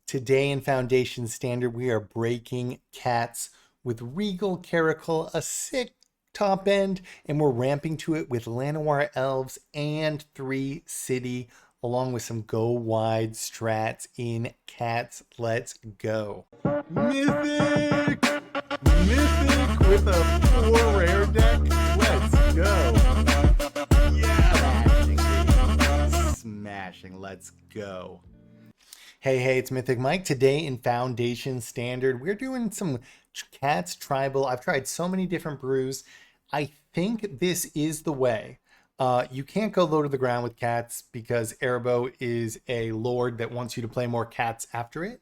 Today in Foundation Standard, we are breaking cats with Regal Caracal, a sick top end, and we're ramping to it with Llanowar Elves and 3 City, along with some go wide strats in cats. Let's go. Mythic! Mythic with a 4 rare deck. Let's go. Yeah! Smashing. Let's go. Hey, it's Mythic Mike. Today in Foundation Standard, we're doing some Cats Tribal. I've tried so many different brews. I think this is the way. You can't go low to the ground with cats because Erebos is a lord that wants you to play more cats after it.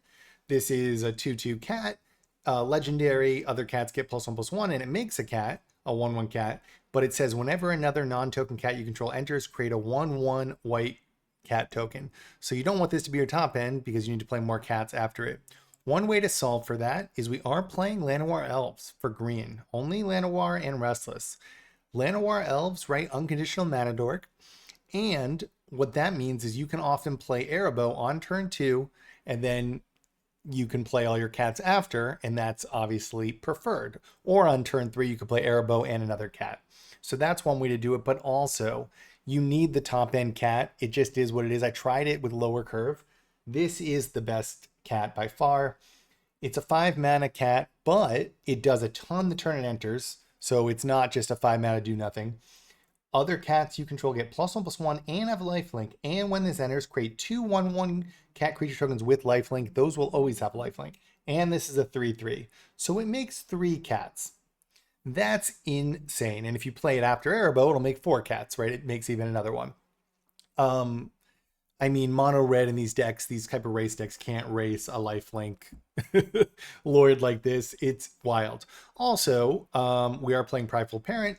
This is a 2/2 cat. Legendary, other cats get +1/+1, and it makes a cat, a 1/1 cat. But it says whenever another non-token cat you control enters, create a 1/1 white cat token. So you don't want this to be your top end because you need to play more cats after it. One way to solve for that is we are playing Llanowar Elves for green. Only Llanowar and Restless. Llanowar Elves, right? Unconditional mana dork. And what that means is you can often play Erebos on turn 2, and then you can play all your cats after, and that's obviously preferred. Or on turn 3, you could play Erebos and another cat. So that's one way to do it, but also you need the top end cat. It just is what it is. I tried it with lower curve. This is the best cat by far. It's a 5 mana cat, but it does a ton the turn it enters. So it's not just a 5 mana do nothing. Other cats you control get +1/+1 and have lifelink. And when this enters, create 2 1/1 cat creature tokens with lifelink. Those will always have lifelink. And this is a 3/3. So it makes 3 cats. That's insane. And if you play it after Erebos, it'll make 4 cats, right? It makes even another one. I mean, mono red in these decks, these type of race decks can't race a lifelink lord like this. It's wild. Also, we are playing Prideful Parent.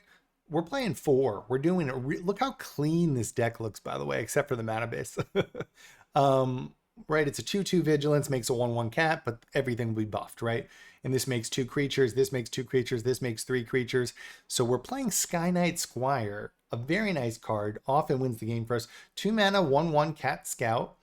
We're playing 4. We're doing it. Look how clean this deck looks, by the way, except for the mana base. Right, it's a 2/2 vigilance, makes a 1/1 cat, but everything will be buffed, right? And this makes 2 creatures, this makes 2 creatures, this makes 3 creatures. So we're playing Sky Knight Squire, a very nice card, often wins the game for us. 2 mana, 1/1 cat scout.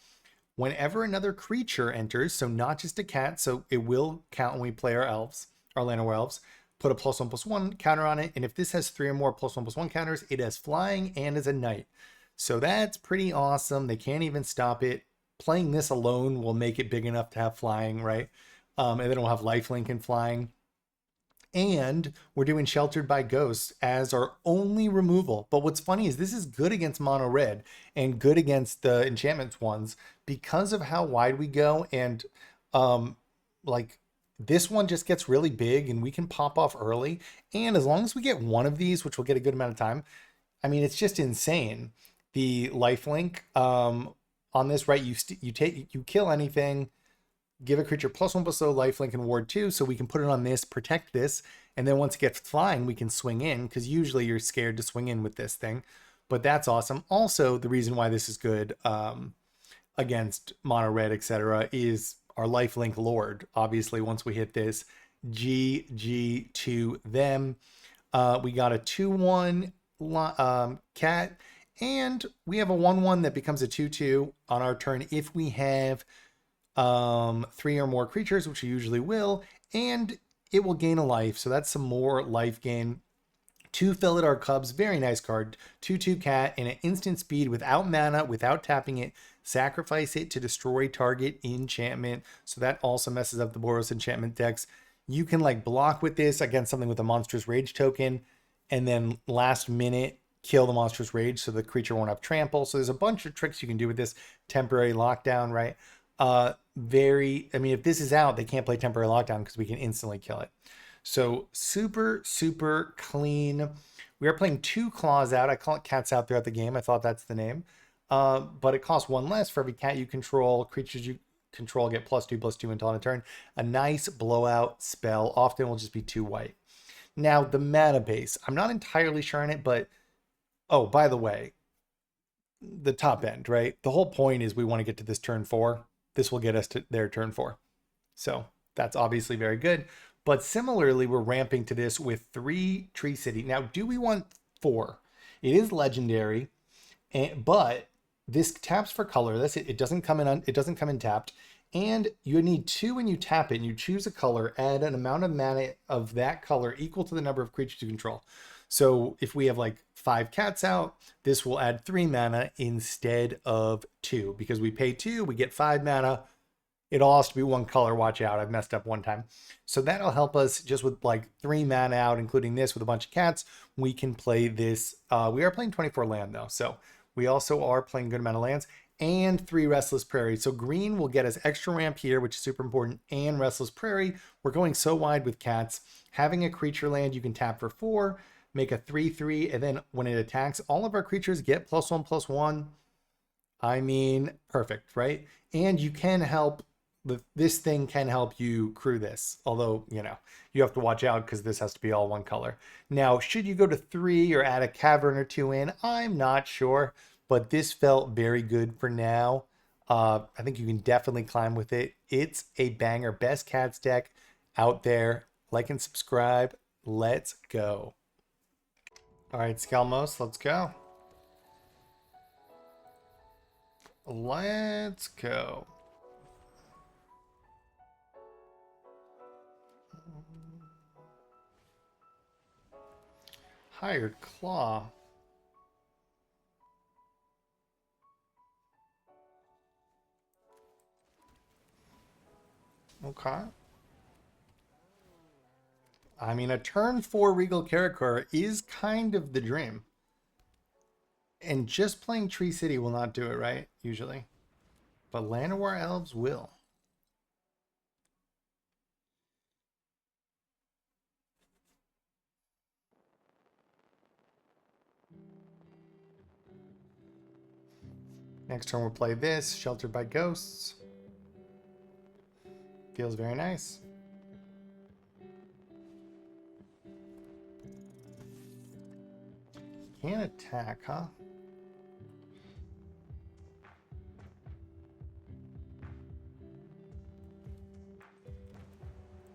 Whenever another creature enters, so not just a cat, so it will count when we play our elves, our Llanowar Elves, put a +1/+1 counter on it. And if this has 3 or more +1/+1 counters, it has flying and is a knight. So that's pretty awesome. They can't even stop it. Playing this alone will make it big enough to have flying, right? And then we'll have lifelink and flying. And we're doing Sheltered by Ghosts as our only removal. But what's funny is this is good against mono red and good against the enchantments ones because of how wide we go. And like this one just gets really big and we can pop off early. And as long as we get one of these, which will get a good amount of time, I mean, it's just insane. The lifelink on this, right? You kill anything, give a creature +1/+0 lifelink and ward 2, so we can put it on this, protect this, and then once it gets flying, we can swing in, because usually you're scared to swing in with this thing. But that's awesome. Also, the reason why this is good against mono red, etc., is our lifelink lord. Obviously, once we hit this, GG to them. We got a 2/1 cat. And we have a 1/1 that becomes a 2/2 on our turn if we have 3 or more creatures, which we usually will, and it will gain a life. So that's some more life gain. 2 Felidar Cubs, very nice card. 2/2 cat and an instant speed without mana, without tapping it. Sacrifice it to destroy target enchantment. So that also messes up the Boros enchantment decks. You can like block with this against something with a monstrous rage token, and then last minute kill the monstrous rage so the creature won't have trample. So there's a bunch of tricks you can do with this. Temporary lockdown, right? I mean, if this is out, they can't play temporary lockdown because we can instantly kill it. So super clean. We are playing 2 claws out. I call it cats out throughout the game. I thought that's the name. But it costs 1 less for every cat you control. Creatures you control get +2/+2 until on a turn. A nice blowout spell. Often will just be 2 white. Now the mana base, I'm not entirely sure on it, but oh, by the way, the top end, right? The whole point is we want to get to this turn 4. This will get us to their turn 4. So that's obviously very good. But similarly, we're ramping to this with 3 Tree City. Now, do we want 4? It is legendary, but this taps for color. That's it. It doesn't come in tapped. And you need 2 when you tap it, and you choose a color, add an amount of mana of that color equal to the number of creatures you control. So if we have like 5 cats out, this will add 3 mana instead of 2. Because we pay 2, we get 5 mana. It all has to be one color. Watch out, I've messed up one time. So that'll help us just with like 3 mana out, including this with a bunch of cats. We can play this. We are playing 24 land though. So we also are playing a good amount of lands and 3 Restless Prairie. So green will get us extra ramp here, which is super important, and Restless Prairie. We're going so wide with cats. Having a creature land you can tap for 4, make a 3/3, and then when it attacks, all of our creatures get +1/+1. I mean, perfect, right? And you can help, this thing can help you crew this. Although, you know, you have to watch out because this has to be all one color. Now, should you go to 3 or add a cavern or 2 in? I'm not sure, but this felt very good for now. I think you can definitely climb with it. It's a banger. Best cats deck out there. Like and subscribe. Let's go. All right, Skelmos, let's go. Let's go. Hired Claw. Okay. I mean, a turn 4 Regal Karakor is kind of the dream. And just playing Tree City will not do it, right? Usually. But Llanowar Elves will. Next turn we'll play this, Sheltered by Ghosts. Feels very nice. Can't attack, huh?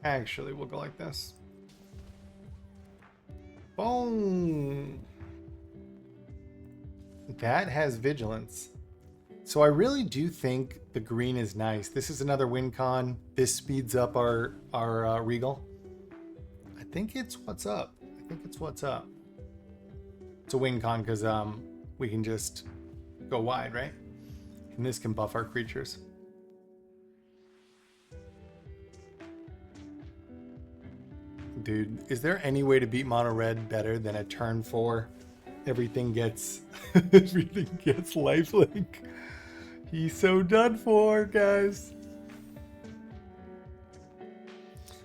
Actually, we'll go like this. Boom! That has Vigilance. So I really do think the green is nice. This is another win con. This speeds up our Regal. I think it's what's up. I think it's what's up. It's a win con because we can just go wide, right? And this can buff our creatures. Dude, is there any way to beat mono red better than a turn 4? Everything gets everything gets lifelink. He's so done for, guys.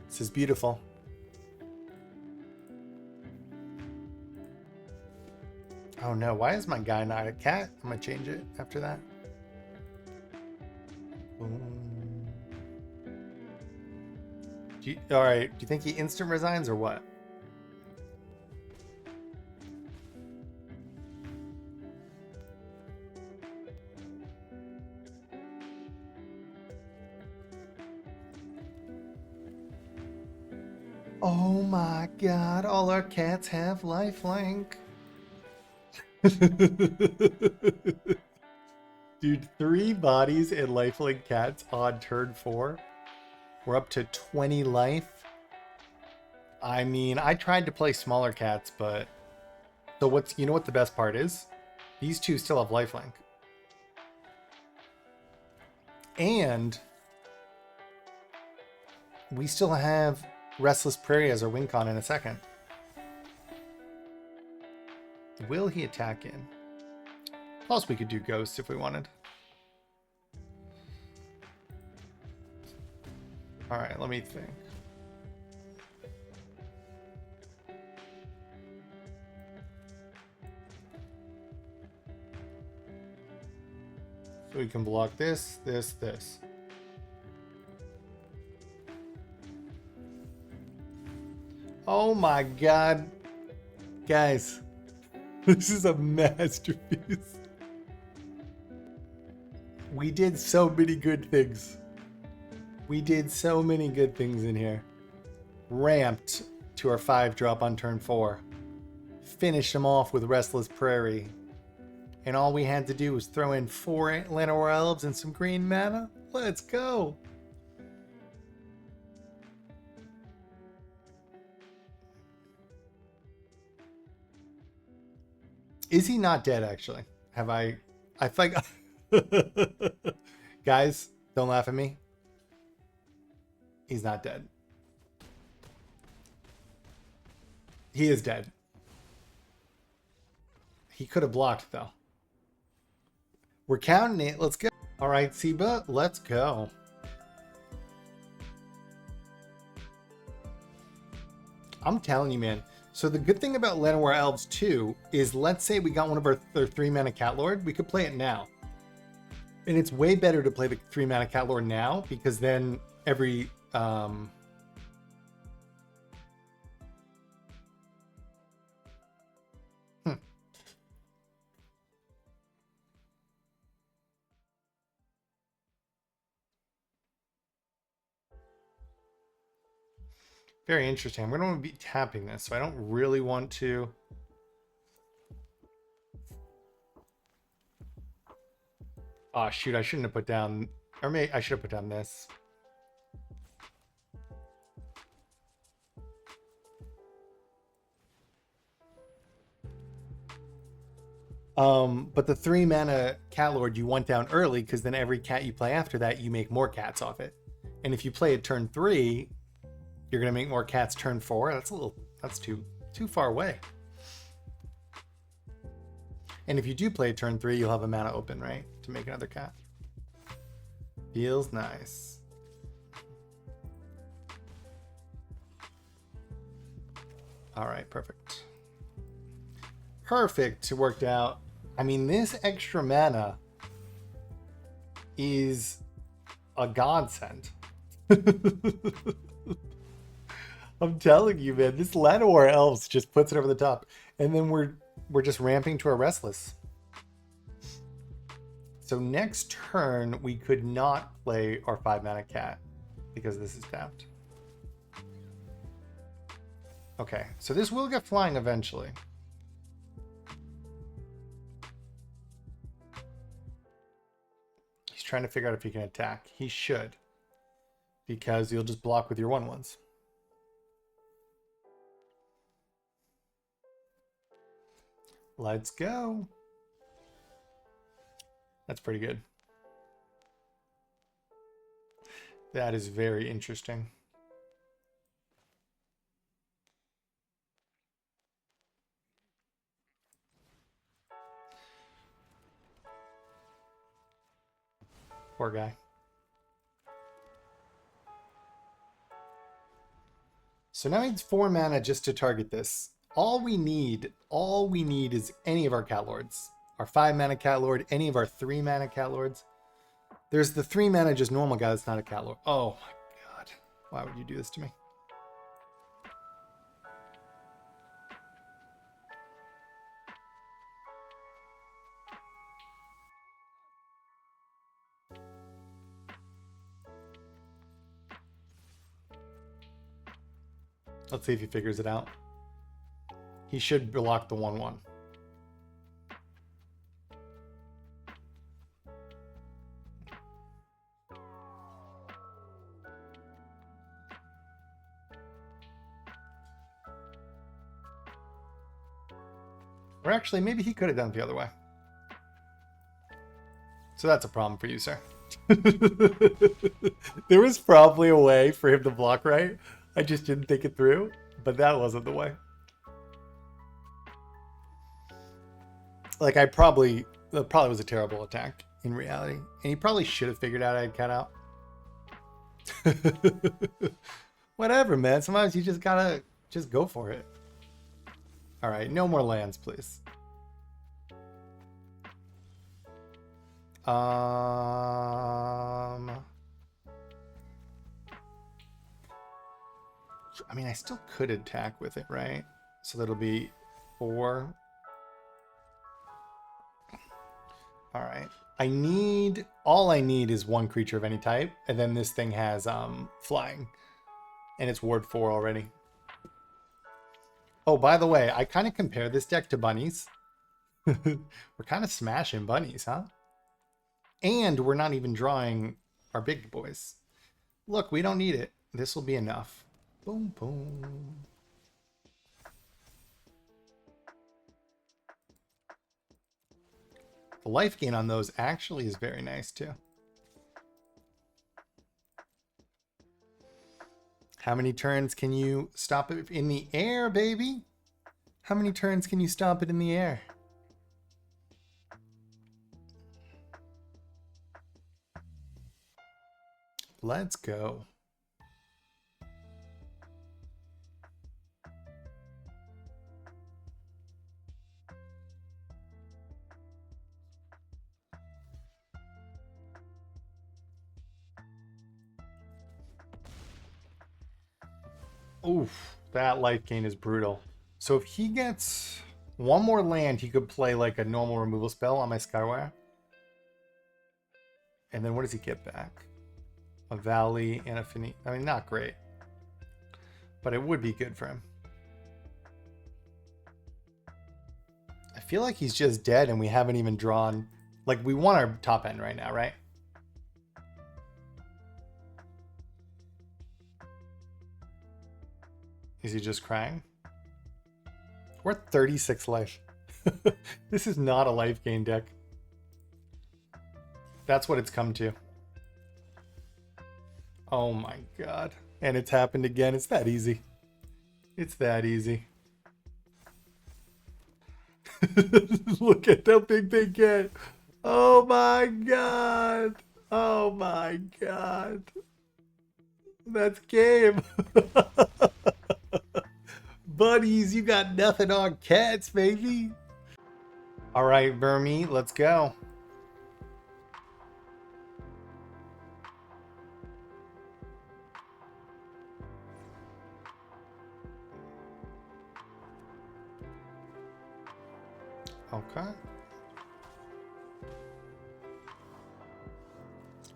This is beautiful. Oh no, why is my guy not a cat? I'm gonna change it after that. All right, do you think he instant resigns or what? Oh my god, all our cats have lifelink. Dude, 3 bodies and lifelink cats on turn 4. We're up to 20 life. I mean, I tried to play smaller cats, but... So what's, you know what the best part is? These 2 still have lifelink. And we still have Restless Prairie as our win con in a second. Will he attack in? Plus we could do Ghost if we wanted. Alright, let me think. So we can block this, this, this. Oh my god. Guys, this is a masterpiece. We did so many good things. We did so many good things in here. Ramped to our 5-drop on turn 4. Finished them off with Restless Prairie. And all we had to do was throw in 4 Llanowar Elves and some green mana. Let's go. Is he not dead, actually? Have I think... Guys, don't laugh at me. He's not dead. He is dead. He could have blocked, though. We're counting it. Let's go. All right, Siba, let's go. I'm telling you, man. So the good thing about Llanowar Elves too is, let's say we got one of our 3-mana Cat Lord, we could play it now. And it's way better to play the 3-mana Cat Lord now, because then every Very interesting. We're going to be tapping this, so I don't really want to. Oh, shoot. I shouldn't have put down... Or maybe I should have put down this. But the 3-mana Cat Lord you want down early, because then every cat you play after that, you make more cats off it. And if you play it turn 3... You're gonna make more cats turn 4. That's too far away. And if you do play turn 3, you'll have a mana open, right, to make another cat. Feels nice. All right, perfect. Perfect. It worked out. I mean, this extra mana is a godsend. I'm telling you, man, this Llanowar Elves just puts it over the top. And then we're just ramping to our Restless. So next turn, we could not play our 5-mana cat because this is tapped. Okay, so this will get flying eventually. He's trying to figure out if he can attack. He should, because you'll just block with your 1/1s. Let's go. That's pretty good. That is very interesting. Poor guy. So now he needs 4 mana just to target this. All we need is any of our Cat Lords. Our 5-mana Cat Lord, any of our 3-mana Cat Lords. There's the 3-mana just normal guy that's not a Cat Lord. Oh my god. Why would you do this to me? Let's see if he figures it out. He should block the 1/1. Or actually, maybe he could have done it the other way. So that's a problem for you, sir. There was probably a way for him to block right. I just didn't think it through, but that wasn't the way. Like, that probably was a terrible attack in reality. And he probably should have figured out I had cat out. Whatever, man. Sometimes you just gotta just go for it. All right, no more lands, please. I mean, I still could attack with it, right? So that'll be 4. All right. All I need is 1 creature of any type, and then this thing has flying, and it's ward 4 already. Oh, by the way, I kind of compare this deck to bunnies. We're kind of smashing bunnies, huh? And we're not even drawing our big boys. Look, we don't need it. This will be enough. Boom, boom. The life gain on those actually is very nice too. How many turns can you stop it in the air, baby? How many turns can you stop it in the air? Let's go. Oof, that life gain is brutal. So if he gets one more land, he could play like a normal removal spell on my Skywire. And then what does he get back? A Valley and a Fini. I mean, not great. But it would be good for him. I feel like he's just dead and we haven't even drawn... Like, we want our top end right now, right? Is he just crying? We're at 36 life. This is not a life gain deck. That's what it's come to. Oh my god. And it's happened again. It's that easy. It's that easy. Look at how big they get. Oh my god. Oh my god. That's game. Buddies, you got nothing on cats, baby. All right, Vermi, let's go. Okay.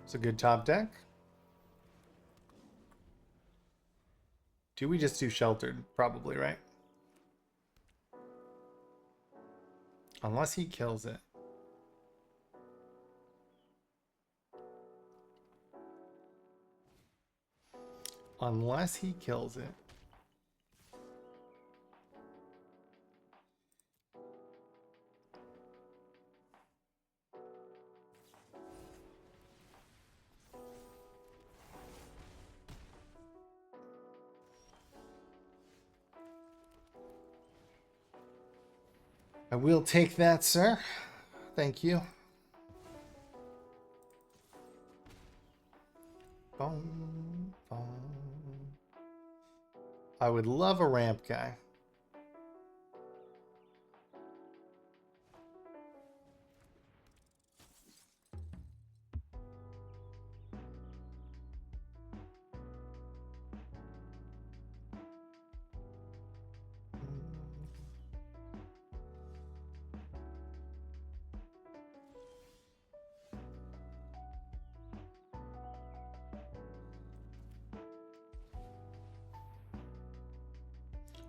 It's a good top deck. Do we just do sheltered? Probably, right? Unless he kills it. Unless he kills it. I will take that, sir. Thank you. Boom, boom. I would love a ramp guy.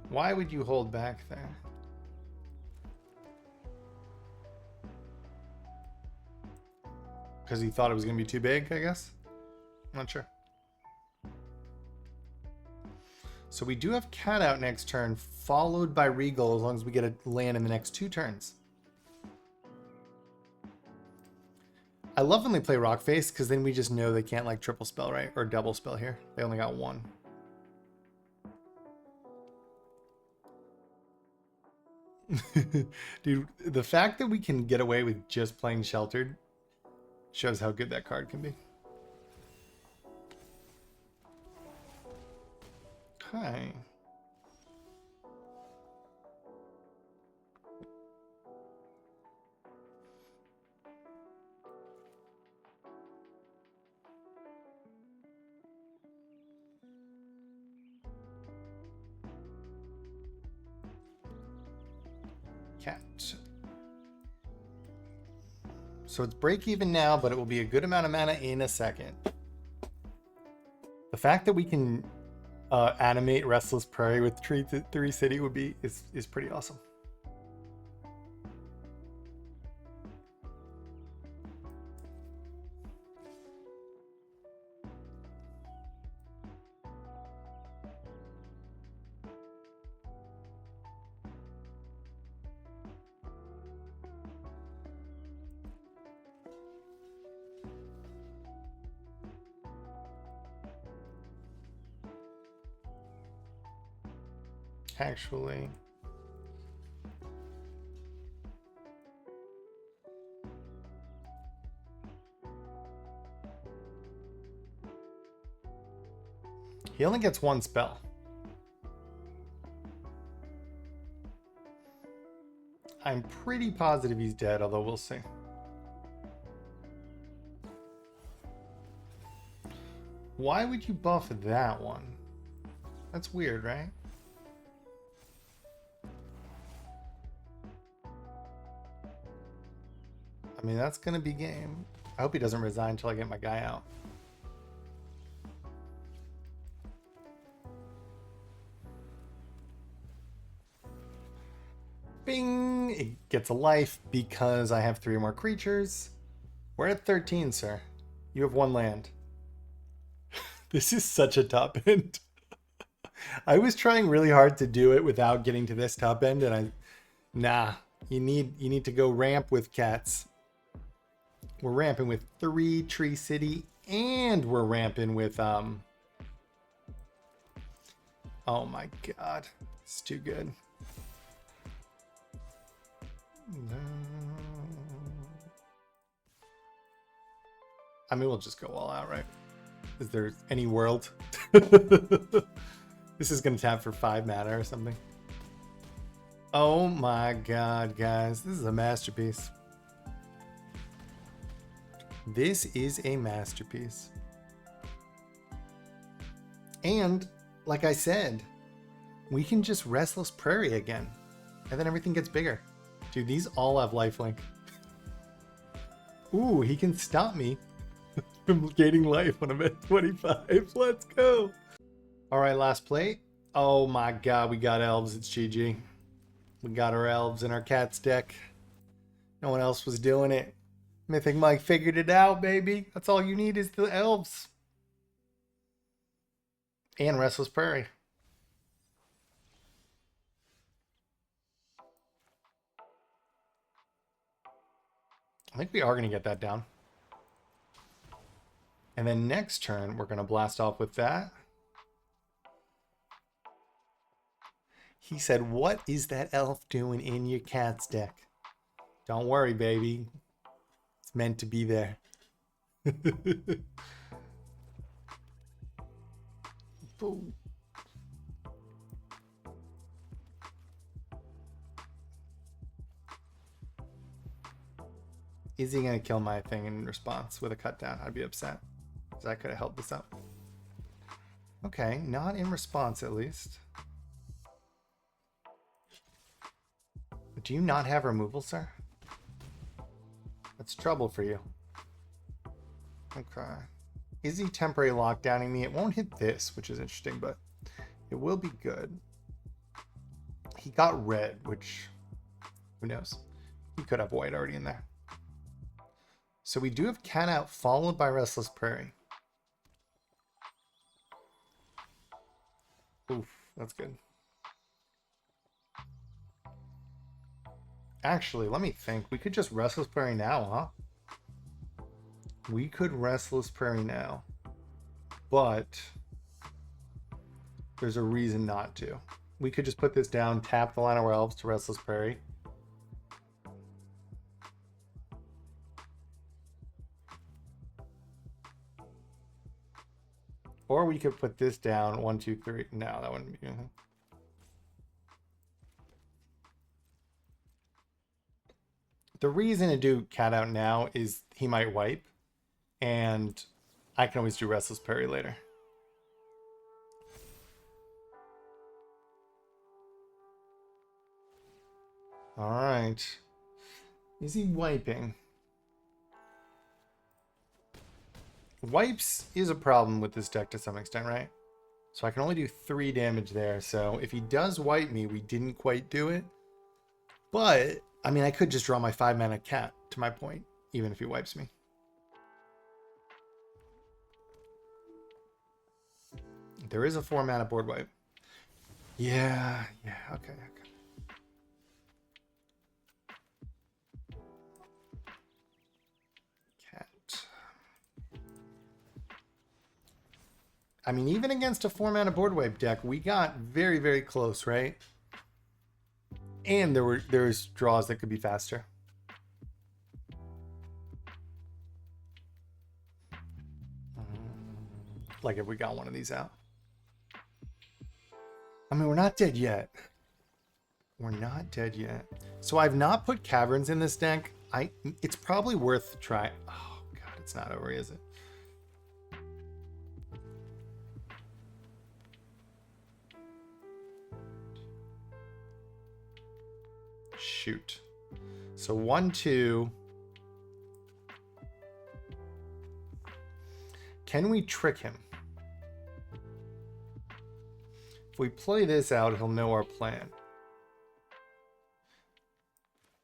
Why would you hold back there? Because he thought it was going to be too big, I guess? I'm not sure. So we do have Cat out next turn, followed by Regal, as long as we get a land in the next 2 turns. I love when they play Rockface, because then we just know they can't like triple spell, right? Or double spell here. They only got 1. Dude, the fact that we can get away with just playing sheltered shows how good that card can be. Okay. Cat. So it's break even now, but it will be a good amount of mana in a second. The fact that we can animate Restless Prairie with 3 City would be is pretty awesome. actually. He only gets one spell. I'm pretty positive he's dead, although we'll see. Why would you buff that one? That's weird, right? I mean, that's going to be game. I hope he doesn't resign until I get my guy out. Bing! It gets a life because I have 3 more creatures. We're at 13, sir. You have 1 land. This is such a top end. I was trying really hard to do it without getting to this top end, and nah. You need to go ramp with cats. We're ramping with 3 Tree City, and we're ramping with oh my god, it's too good. I mean, we'll just go all out, right? Is there any world? This is gonna tap for 5 mana or something. Oh my god, guys, this is a masterpiece. This is a masterpiece. And like I said, we can just Restless Prairie again, and then everything gets bigger. Dude, these all have lifelink. Ooh, he can stop me from gaining life when I'm at 25. Let's go. All right, last play. Oh my god, we got elves. It's GG. We got our elves in our cats deck. No one else was doing it. Mythic Mike figured it out, baby. That's all you need is the elves. And Restless Prairie. I think we are going to get that down. And then next turn, we're going to blast off with that. He said, what is that elf doing in your cat's deck? Don't worry, baby. It's meant to be there. Boom. Is he going to kill my thing in response with a cut down? I'd be upset. Because I could have held this up. Okay, not in response at least. But do you not have removal, sir? That's trouble for you. Okay. Is he temporary lockdowning me? It won't hit this, which is interesting, but it will be good. He got red, which, who knows? He could have white already in there. So we do have Cat Out followed by Restless Prairie. Oof, that's good. Actually, let me think. We could just Restless Prairie now, huh? We could Restless Prairie now. But there's a reason not to. We could just put this down, tap the line of our elves to Restless Prairie. Or we could put this down, 1, 2, 3. No, that wouldn't be. The reason to do Cat Out now is he might wipe, and I can always do Restless Prairie later. All right. Is he wiping? Wipes is a problem with this deck to some extent, right? So I can only do 3 damage there. So if he does wipe me, we didn't quite do it. But, I mean, I could just draw my 5 mana cat, to my point, even if he wipes me. There is a 4 mana board wipe. Yeah, okay. Cat. I mean, even against a 4-mana board wipe deck, we got very, very close, right? And there's draws that could be faster. Like if we got one of these out. I mean, we're not dead yet. We're not dead yet. So I've not put Caverns in this deck. It's probably worth trying. Oh god, it's not over, is it? Shoot. So 1, 2. Can we trick him? If we play this out, he'll know our plan.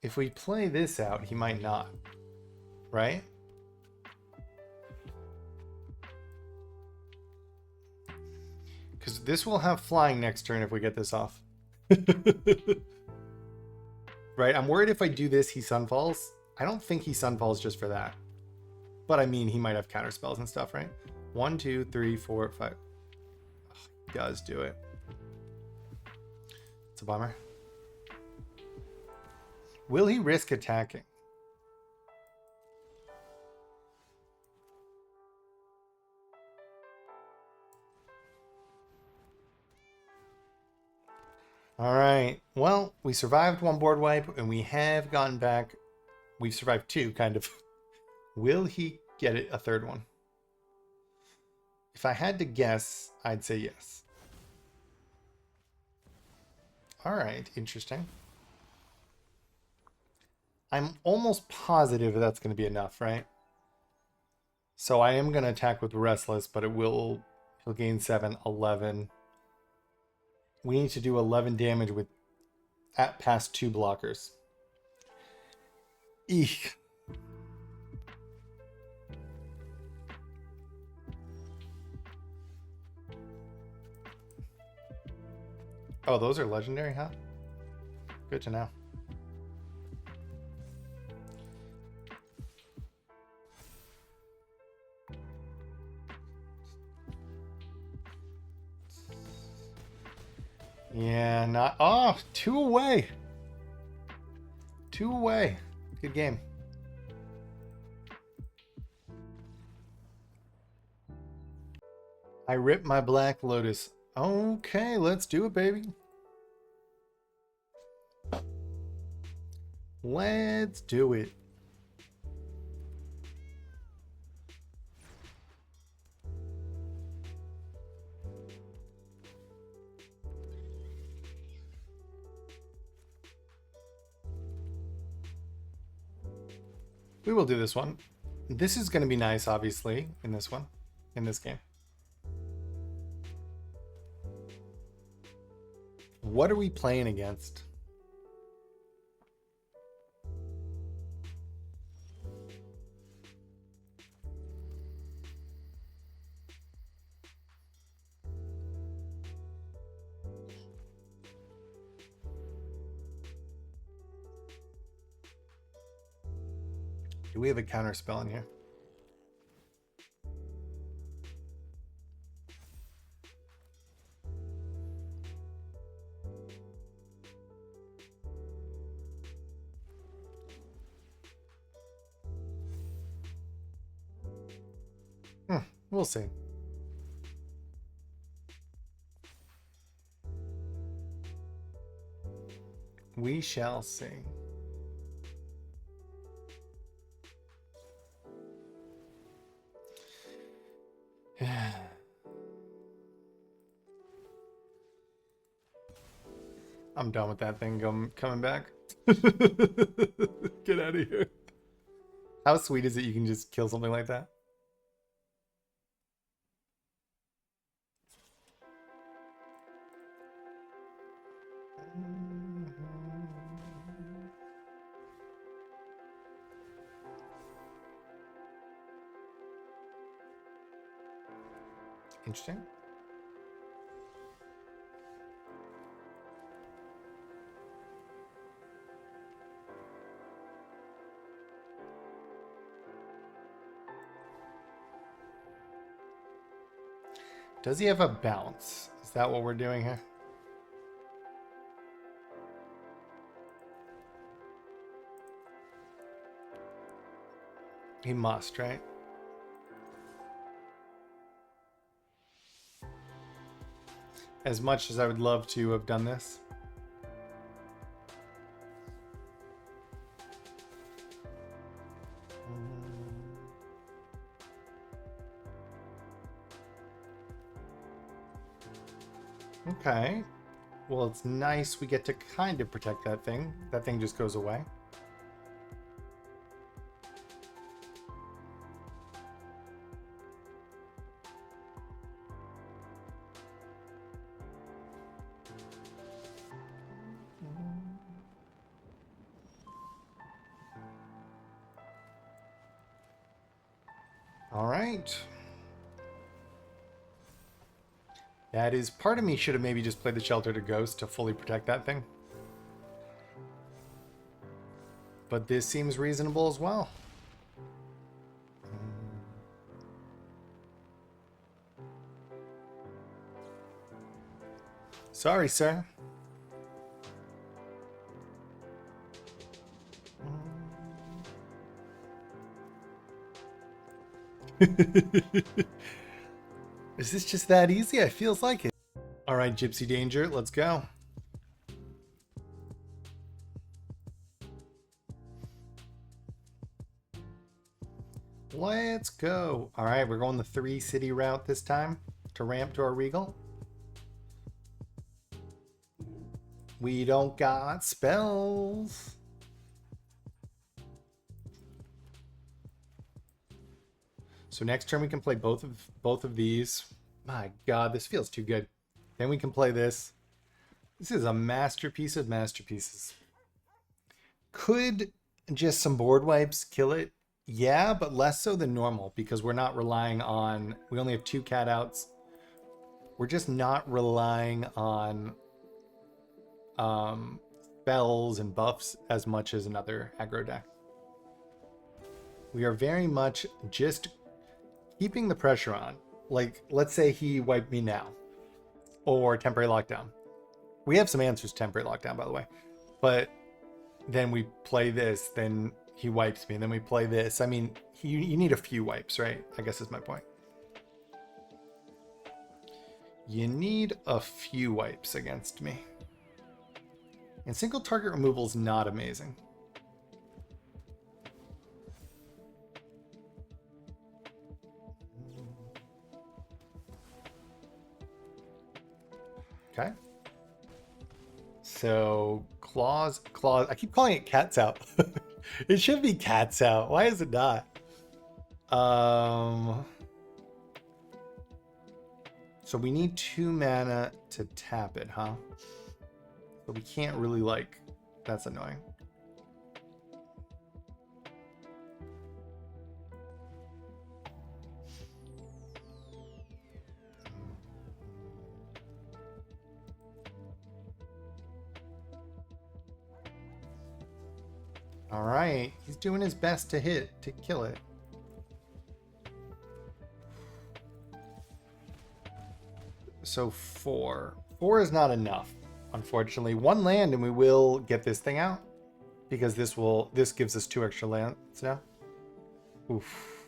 If we play this out, he might not. Right? Because this will have flying next turn if we get this off. Right? I'm worried if I do this, he Sunfalls. I don't think he Sunfalls just for that. But I mean, he might have counter spells and stuff, right? 1, 2, 3, 4, 5. Oh, he does do it. It's a bummer. Will he risk attacking? All right. Well, we survived one board wipe, and we have gotten back. We've survived 2, kind of. Will he get it a 3rd one? If I had to guess, I'd say yes. All right. Interesting. I'm almost positive that's going to be enough, right? So I am going to attack with Restless, but he'll gain 7, 11. We need to do 11 damage with at past 2 blockers. Eek. Oh, those are legendary, huh? Good to know. Yeah, not... Oh, 2 away. 2 away. Good game. I ripped my Black Lotus. Okay, let's do it, baby. Let's do it. We will do this one. This is going to be nice, obviously, in this one, in this game. What are we playing against? Do we have a counter spell in here? We'll see. We shall see. I'm done with that thing coming back. Get out of here. How sweet is it you can just kill something like that? Interesting. Does he have a bounce? Is that what we're doing here? He must, right? As much as I would love to have done this. Okay. Well, it's nice we get to kind of protect that thing. That thing just goes away. All right. That is, part of me should have maybe just played the Shelter to Ghost to fully protect that thing. But this seems reasonable as well. Sorry, sir. Is this just that easy? It feels like it. All right, Gypsy Danger, let's go. Let's go. All right, we're going the 3-city route this time to ramp to our Regal. We don't got spells. So next turn we can play both of these. My God, this feels too good. Then we can play this. This is a masterpiece of masterpieces. Could just some board wipes kill it? Yeah, but less so than normal because we're not relying on... We only have 2 cat outs. We're just not relying on spells and buffs as much as another aggro deck. We are very much just keeping the pressure on. Like, let's say he wiped me now. Or temporary lockdown. We have some answers to temporary lockdown, by the way. But then we play this, then he wipes me, and then we play this. I mean, you need a few wipes, right? I guess is my point. You need a few wipes against me. And single target removal is not amazing. Okay. So claws. I keep calling it cats out. It should be cats out. Why is it not? So we need 2 mana to tap it, huh? But we can't really, like... That's annoying. All right, he's doing his best to kill it. So 4. 4 is not enough, unfortunately. 1 land and we will get this thing out because this gives us 2 extra lands now. Oof.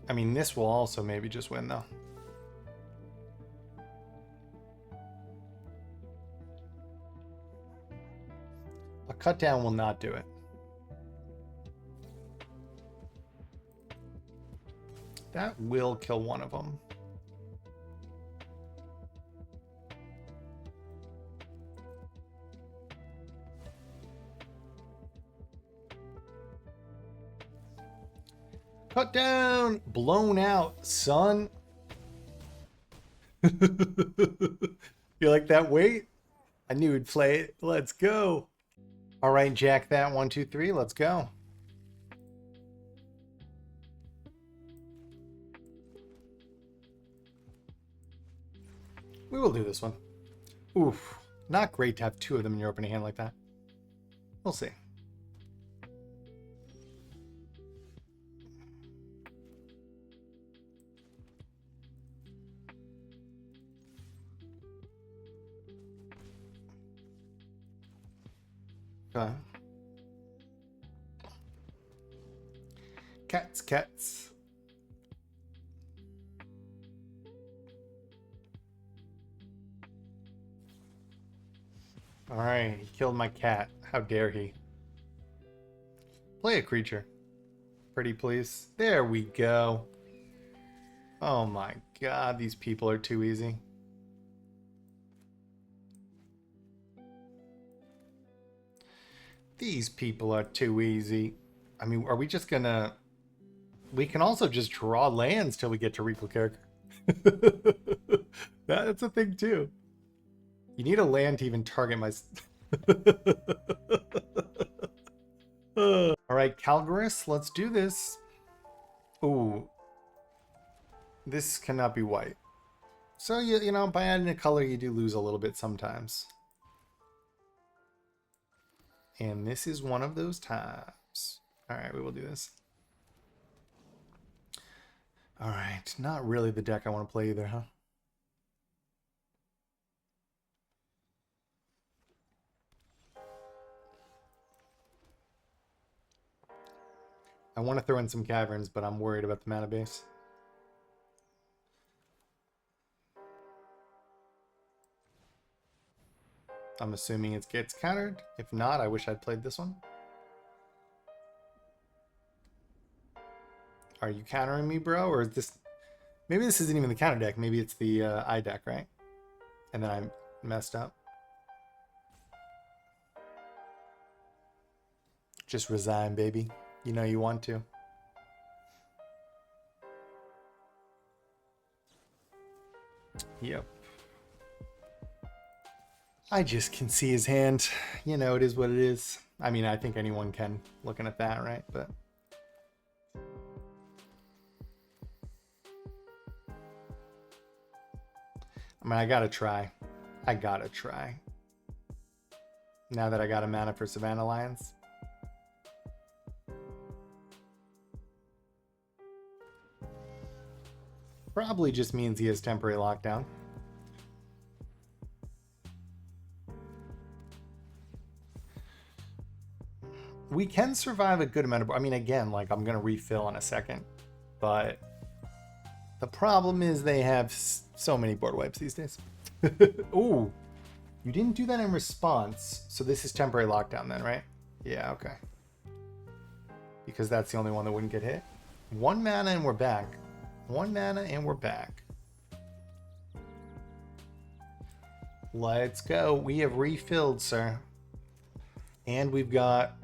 I mean, this will also maybe just win though. A cut down will not do it. That will kill one of them. Cut down! Blown out, son. You like that weight? I knew he'd play it. Let's go. All right, Jack that. 1, 2, 3. Let's go. We will do this one. Oof. Not great to have 2 of them in your opening hand like that. We'll see. Okay. Cats, cats. Alright, he killed my cat. How dare he? Play a creature. Pretty please. There we go. Oh my god, these people are too easy. These people are too easy. I mean, are we just gonna... We can also just draw lands till we get to Regal character. That's a thing too. You need a land to even target my... Alright, Calgaris, let's do this. Ooh. This cannot be white. So, you know, by adding a color, you do lose a little bit sometimes. And this is one of those times. Alright, we will do this. Alright, not really the deck I want to play either, huh? I want to throw in some caverns, but I'm worried about the mana base. I'm assuming it gets countered. If not, I wish I'd played this one. Are you countering me, bro? Or is this... Maybe this isn't even the counter deck. Maybe it's the I deck, right? And then I messed up. Just resign, baby. You know you want to. Yep. I just can see his hand. You know, it is what it is. I mean, I think anyone can, looking at that, right? But... I mean, I gotta try. I gotta try. Now that I got a mana for Savannah Lions. Probably just means he has temporary lockdown. We can survive a good amount of... I mean, again, like, I'm going to refill in a second. But the problem is they have so many board wipes these days. Ooh. You didn't do that in response. So this is temporary lockdown then, right? Yeah, okay. Because that's the only one that wouldn't get hit. 1 mana and we're back. 1 mana and we're back. Let's go. We have refilled, sir. And we've got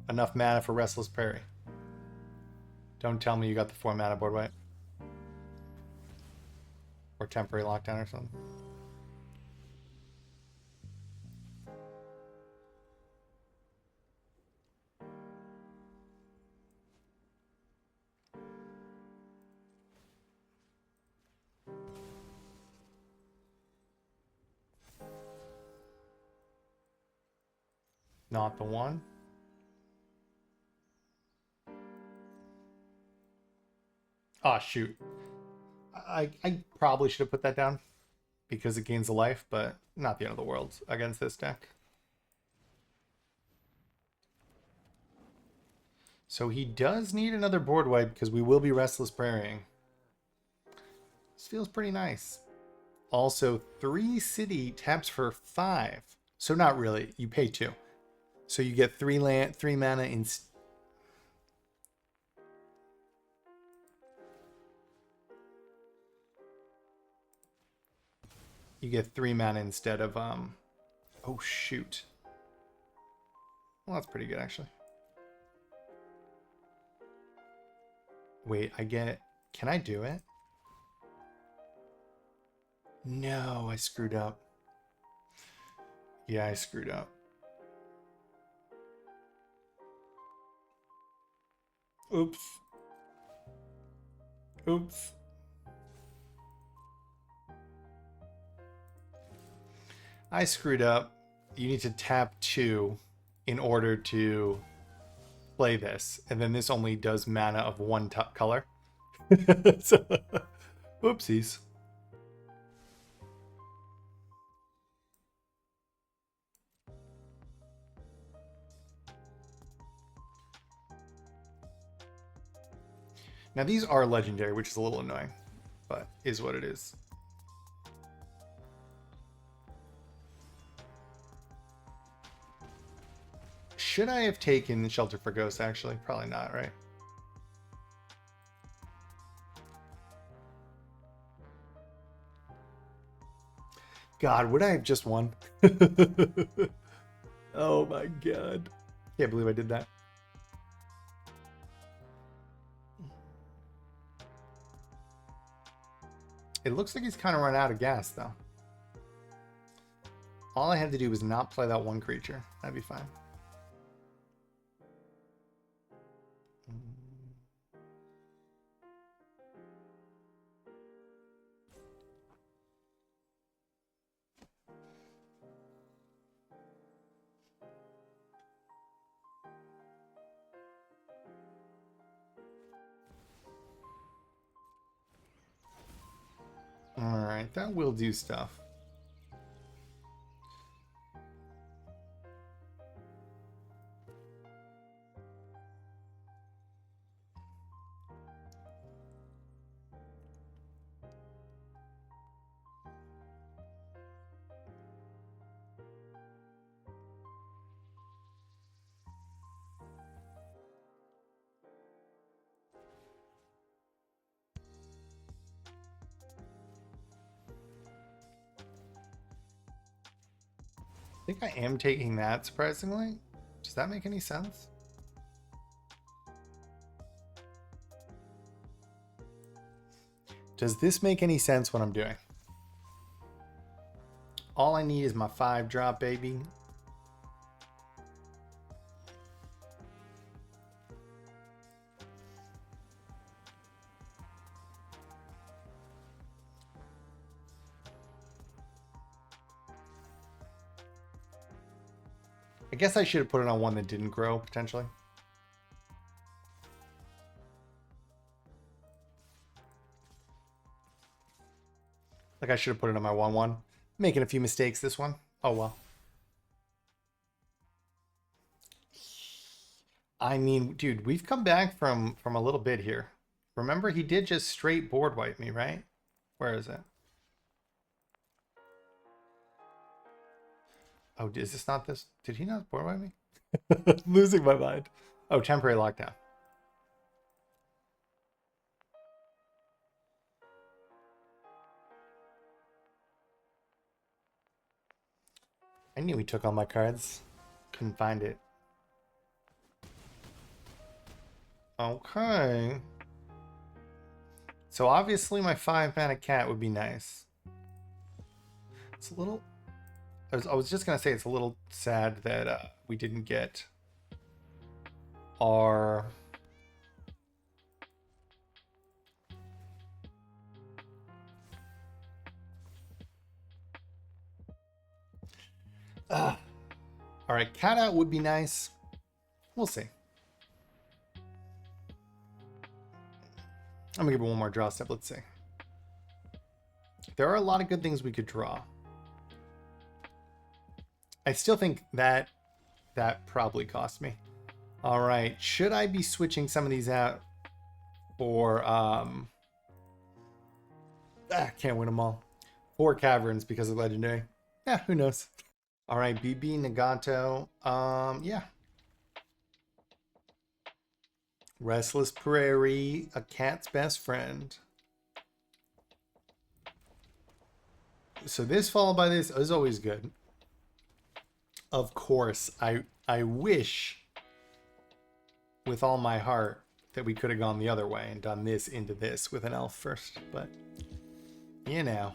enough mana for Restless Prairie. Don't tell me you got the 4 mana board wipe. Or temporary lockdown or something. Not the one. Oh, shoot. I probably should have put that down because it gains a life, but not the end of the world against this deck. So he does need another board wipe because we will be Restless Prairie. This feels pretty nice. Also, 3 city taps for 5. So not really. You pay 2. So you get 3 mana in... You get 3 mana instead of... Oh, shoot. Well, that's pretty good, actually. Wait, I get... Can I do it? No, I screwed up. Yeah, I screwed up. Oops. Oops. I screwed up. You need to tap 2 in order to play this. And then this only does mana of 1 color. So, oopsies. Now these are legendary, which is a little annoying, but is what it is. Should I have taken Shelter for Ghosts, actually? Probably not, right? God, would I have just won? Oh my god. Can't believe I did that. It looks like he's kind of run out of gas, though. All I had to do was not play that one creature. That'd be fine. Alright, that will do stuff. I think I am taking that, surprisingly. Does that make any sense? Does this make any sense what I'm doing? All I need is my 5-drop, baby. I guess I should have put it on one that didn't grow, potentially. Like I should have put it on my 1/1. Making a few mistakes this one. Oh well. I mean, dude, we've come back from a little bit here. Remember, he did just straight board wipe me, right? Where is it? Oh, is this not this? Did he not board wipe me? Losing my mind. Oh, temporary lockdown. I knew he took all my cards. Couldn't find it. Okay. So obviously my 5-mana cat would be nice. It's a little... I was just going to say it's a little sad that we didn't get our... Alright, cat out would be nice. We'll see. I'm going to give it one more draw step. Let's see. There are a lot of good things we could draw. I still think that probably cost me. All right. Should I be switching some of these out for... can't win them all. 4 caverns because of legendary. Yeah, who knows? All right. BB Nagato. Yeah. Restless Prairie, a cat's best friend. So this followed by this is always good. Of course, I wish with all my heart that we could have gone the other way and done this into this with an elf first, but you know.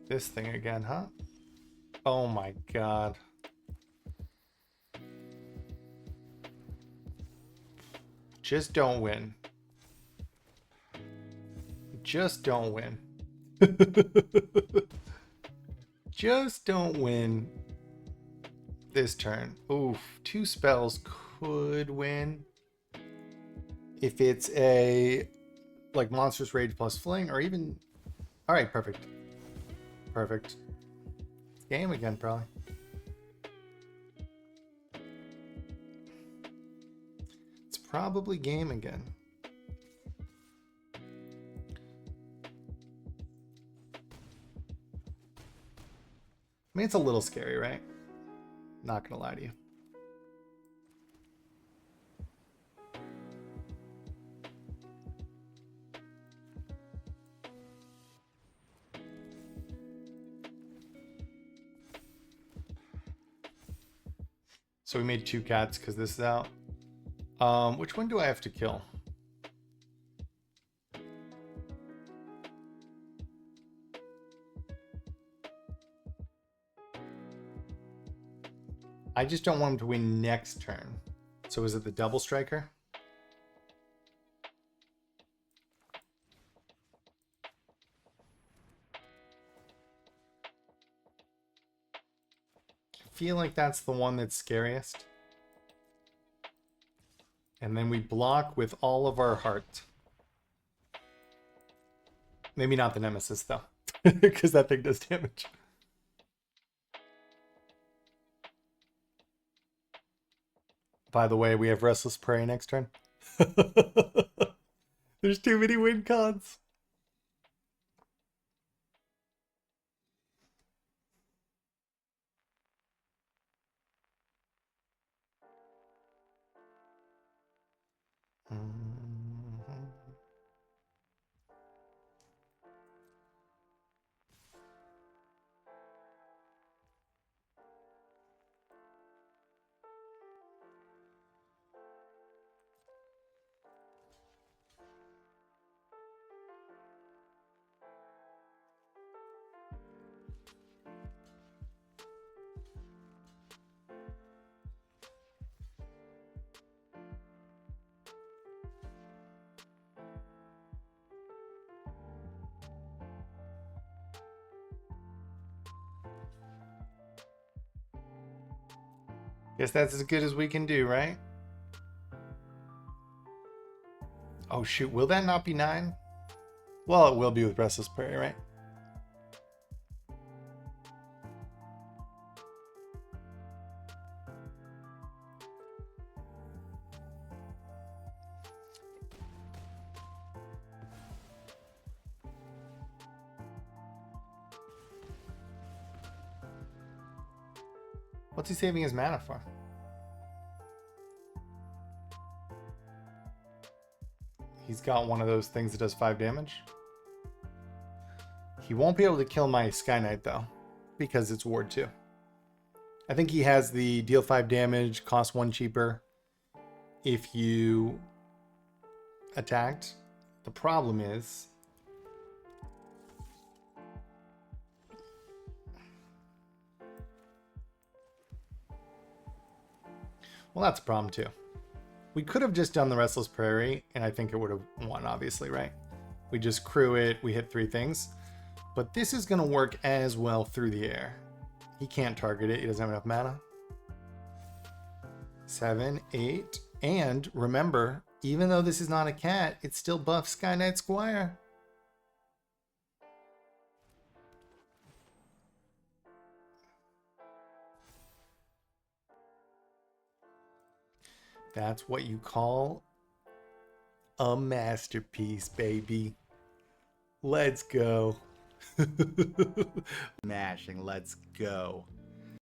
This thing again, huh? Oh my god. Just don't win. Just don't win. Just don't win this turn. Oof, 2 spells could win. If it's a like Monstrous Rage plus Fling or even... Alright, perfect. Perfect. It's game again, probably. It's probably game again. I mean, it's a little scary, right? Not gonna lie to you. So we made 2 cats because this is out. Which one do I have to kill? I just don't want him to win next turn. So is it the double striker? I feel like that's the one that's scariest. And then we block with all of our heart. Maybe not the Nemesis, though. Because that thing does damage. By the way, we have Restless Prey next turn. There's too many win cons. Guess that's as good as we can do, right? Oh shoot, will that not be 9? Well, it will be with Restless Prey, right? What's he saving his mana for? He's got one of those things that does 5 damage. He won't be able to kill my Sky Knight, though, because it's Ward 2. I think he has the deal 5 damage, cost 1 cheaper if you attacked. The problem is... well, that's a problem, too. We could have just done the Restless Prairie, and I think it would have won, obviously, right? We just crew it, we hit 3 things. But this is going to work as well through the air. He can't target it, he doesn't have enough mana. 7, 8, and remember, even though this is not a cat, it still buffs Sky Knight Squire. That's what you call a masterpiece, baby. Let's go. Mashing, let's go.